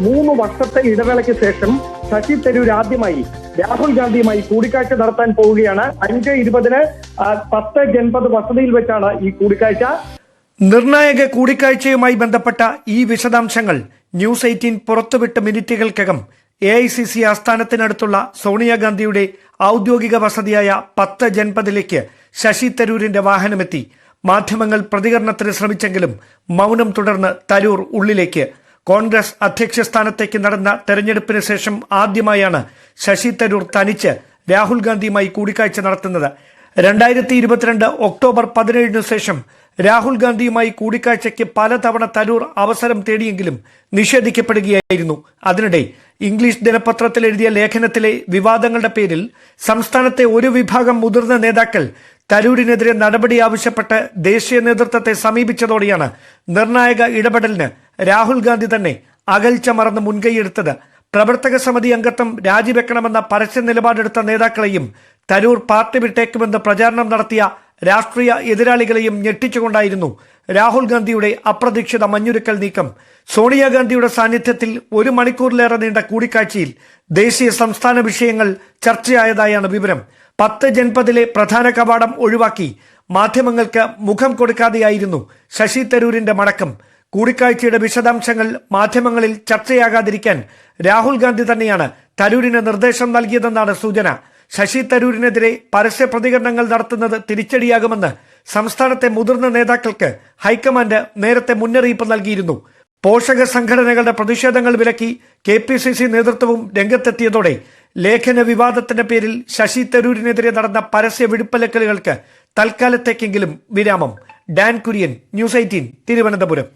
3 വർഷത്തെ ഇടവേളയ്ക്ക് ശേഷം ശശി തരൂർ ആദ്യമായി രാഹുൽ ഗാന്ധിയുമായി കൂടിക്കാഴ്ച നടത്താൻ പോവുകയാണ്. 5:20 10 ജൻപത് വസതിയിൽ വെച്ചാണ് ഈ കൂടിക്കാഴ്ച. നിർണായക കൂടിക്കാഴ്ചയുമായി ബന്ധപ്പെട്ട ഈ വിശദാംശങ്ങൾ ന്യൂസ് 18 പുറത്തുവിട്ട മിനിറ്റുകൾക്കകം AICC ആസ്ഥാനത്തിനടുത്തുള്ള സോണിയാഗാന്ധിയുടെ ഔദ്യോഗിക വസതിയായ 10 ജൻപതിലേക്ക് ശശി തരൂരിന്റെ വാഹനമെത്തി. മാധ്യമങ്ങൾ പ്രതികരണത്തിന് ശ്രമിച്ചെങ്കിലും മൗനം തുടർന്ന് തരൂർ ഉള്ളിലേക്ക്. കോൺഗ്രസ് അധ്യക്ഷ സ്ഥാനത്തേക്ക് നടന്ന തെരഞ്ഞെടുപ്പിന് ശേഷം ആദ്യമായാണ് ശശി തരൂർ തനിച്ച് രാഹുൽ ഗാന്ധിയുമായി കൂടിക്കാഴ്ച നടത്തുന്നത്. 2022 ഒക്ടോബർ 17 ശേഷം രാഹുൽ ഗാന്ധിയുമായി കൂടിക്കാഴ്ചയ്ക്ക് പലതവണ തരൂർ അവസരം തേടിയെങ്കിലും നിഷേധിക്കപ്പെടുകയായിരുന്നു. അതിനിടെ ഇംഗ്ലീഷ് ദിനപത്രത്തിൽ എഴുതിയ ലേഖനത്തിലെ വിവാദങ്ങളുടെ പേരിൽ സംസ്ഥാനത്തെ ഒരു വിഭാഗം മുതിർന്ന നേതാക്കൾ തരൂരിനെതിരെ നടപടി ആവശ്യപ്പെട്ട് ദേശീയ നേതൃത്വത്തെ സമീപിച്ചതോടെയാണ് നിർണായക ഇടപെടലിന് രാഹുൽ ഗാന്ധി തന്നെ അകൽച്ച മറന്ന് മുൻകൈയെടുത്തത്. പ്രവർത്തക സമിതി അംഗത്വം രാജിവെക്കണമെന്ന പരസ്യ നിലപാടെടുത്ത നേതാക്കളെയും തരൂർ പാർട്ടി വിട്ടേക്കുമെന്ന് പ്രചാരണം നടത്തിയ രാഷ്ട്രീയ എതിരാളികളെയും ഞെട്ടിച്ചുകൊണ്ടായിരുന്നു രാഹുൽ ഗാന്ധിയുടെ അപ്രതീക്ഷിത മഞ്ഞുരുക്കൽ നീക്കം. സോണിയാഗാന്ധിയുടെ സാന്നിധ്യത്തിൽ 1 മണിക്കൂറിലേറെ നീണ്ട കൂടിക്കാഴ്ചയിൽ ദേശീയ സംസ്ഥാന വിഷയങ്ങൾ ചർച്ചയായതായാണ് വിവരം. 10 ജൻപതിലെ പ്രധാന കവാടം ഒഴിവാക്കി മാധ്യമങ്ങൾക്ക് മുഖം കൊടുക്കാതെയായിരുന്നു ശശി തരൂരിന്റെ മടക്കം. കൂടിക്കാഴ്ചയുടെ വിശദാംശങ്ങൾ മാധ്യമങ്ങളിൽ ചർച്ചയാകാതിരിക്കാൻ രാഹുൽ ഗാന്ധി തന്നെയാണ് തരൂരിന് നിർദ്ദേശം നൽകിയതെന്നാണ് സൂചന. ശശി തരൂരിനെതിരെ പരസ്യ പ്രതികരണങ്ങൾ നടത്തുന്നത് തിരിച്ചടിയാകുമെന്ന് സംസ്ഥാനത്തെ മുതിർന്ന നേതാക്കൾക്ക് ഹൈക്കമാൻഡ് നേരത്തെ മുന്നറിയിപ്പ് നൽകിയിരുന്നു. പോഷക സംഘടനകളുടെ പ്രതിഷേധങ്ങൾ വിലക്കി KPCC നേതൃത്വവും രംഗത്തെത്തിയതോടെ ലേഖന വിവാദത്തിന്റെ പേരിൽ ശശി തരൂരിനെതിരെ നടന്ന പരസ്യ വെടിപ്പലക്കലുകൾക്ക് തൽക്കാലത്തേക്കെങ്കിലും വിരാമം. Dan Kurian, news 18, Thiruvananthapuram.